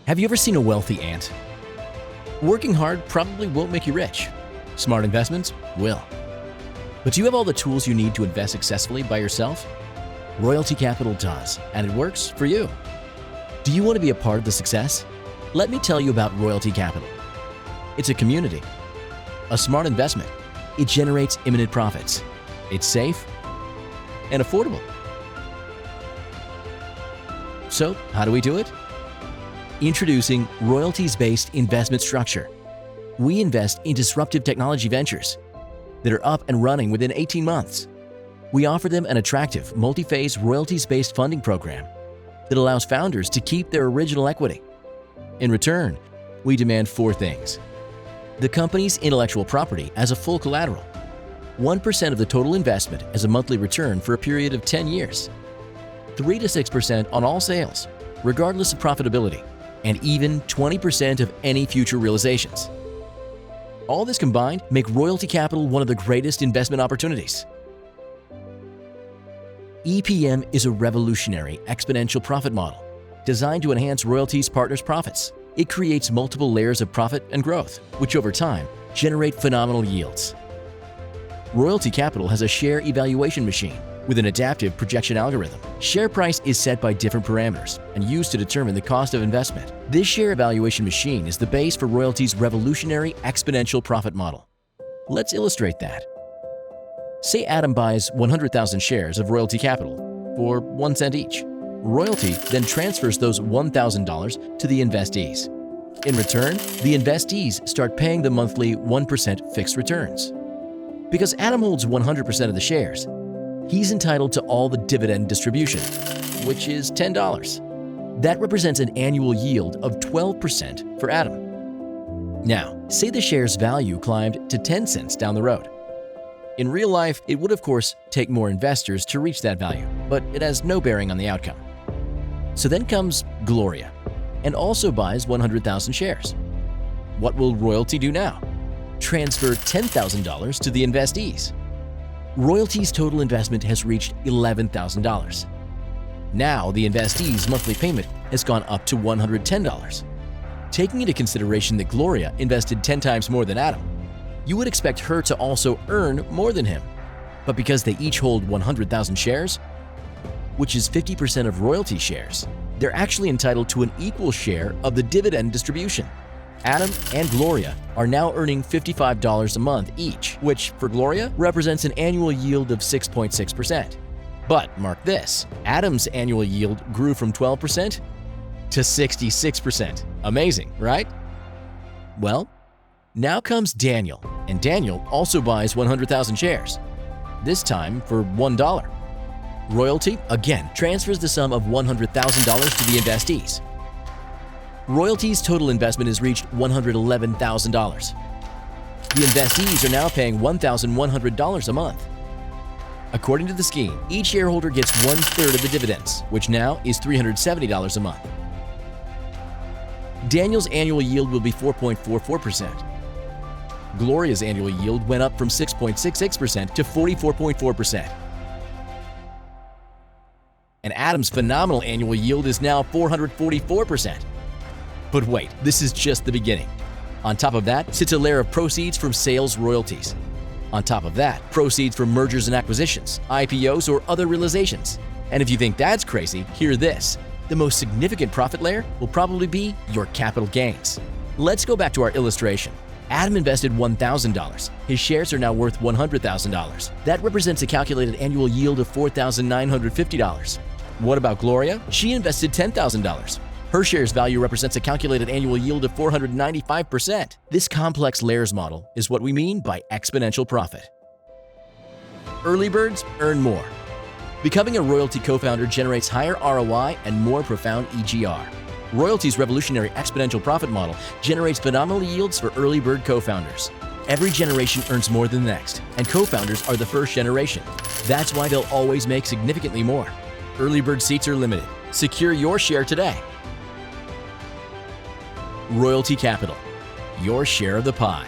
Have you ever seen a wealthy ant? Working hard probably won't make you rich. Smart investments will. But do you have all the tools you need to invest successfully by yourself? Royalty Capital does, and it works for you. Do you want to be a part of the success? Let me tell you about Royalty Capital. It's a community, a smart investment. It generates imminent profits. It's safe and affordable. So, how do we do it? Introducing royalties-based investment structure. We invest in disruptive technology ventures that are up and running within 18 months. We offer them an attractive, multi-phase royalties-based funding program that allows founders to keep their original equity. In return, we demand 4 things: the company's intellectual property as a full collateral, 1% of the total investment as a monthly return for a period of 10 years, 3 to 6% on all sales, regardless of profitability, and even 20% of any future realizations. All this combined make Royalty Capital one of the greatest investment opportunities. EPM is a revolutionary exponential profit model designed to enhance royalties partners' profits. It creates multiple layers of profit and growth, which over time generate phenomenal yields. Royalty Capital has a share evaluation machine with an adaptive projection algorithm. Share price is set by different parameters and used to determine the cost of investment. This share evaluation machine is the base for Royalty's revolutionary exponential profit model. Let's illustrate that. Say Adam buys 100,000 shares of Royalty Capital for 1 cent each. Royalty then transfers those $1,000 to the investees. In return, the investees start paying the monthly 1% fixed returns. Because Adam holds 100% of the shares, he's entitled to all the dividend distribution, which is $10. That represents an annual yield of 12% for Adam. Now, say the share's value climbed to 10 cents down the road. In real life, it would of course take more investors to reach that value, but it has no bearing on the outcome. So then comes Gloria, and also buys 100,000 shares. What will Royalty do now? Transfer $10,000 to the investees. Royalty's total investment has reached $11,000. Now the investee's monthly payment has gone up to $110. Taking into consideration that Gloria invested 10 times more than Adam, you would expect her to also earn more than him. But because they each hold 100,000 shares, which is 50% of Royalty shares, they're actually entitled to an equal share of the dividend distribution. Adam and Gloria are now earning $55 a month each, which for Gloria represents an annual yield of 6.6%. But mark this, Adam's annual yield grew from 12% to 66%. Amazing, right? Well, now comes Daniel, and Daniel also buys 100,000 shares, this time for $1. Royalty again transfers the sum of $100,000 to the investees. Royalty's total investment has reached $111,000. The investees are now paying $1,100 a month. According to the scheme, each shareholder gets 1/3 of the dividends, which now is $370 a month. Daniel's annual yield will be 4.44%. Gloria's annual yield went up from 6.66% to 44.4%. And Adam's phenomenal annual yield is now 444%. But wait, this is just the beginning. On top of that sits a layer of proceeds from sales royalties. On top of that, proceeds from mergers and acquisitions, IPOs, or other realizations. And if you think that's crazy, hear this. The most significant profit layer will probably be your capital gains. Let's go back to our illustration. Adam invested $1,000. His shares are now worth $100,000. That represents a calculated annual yield of $4,950. What about Gloria? She invested $10,000. Her shares value represents a calculated annual yield of 495%. This complex layers model is what we mean by exponential profit. Early birds earn more. Becoming a Royalty co-founder generates higher ROI and more profound EGR. Royalty's revolutionary exponential profit model generates phenomenal yields for early bird co-founders. Every generation earns more than the next, and co-founders are the first generation. That's why they'll always make significantly more. Early bird seats are limited. Secure your share today. Royalty Capital, your share of the pie.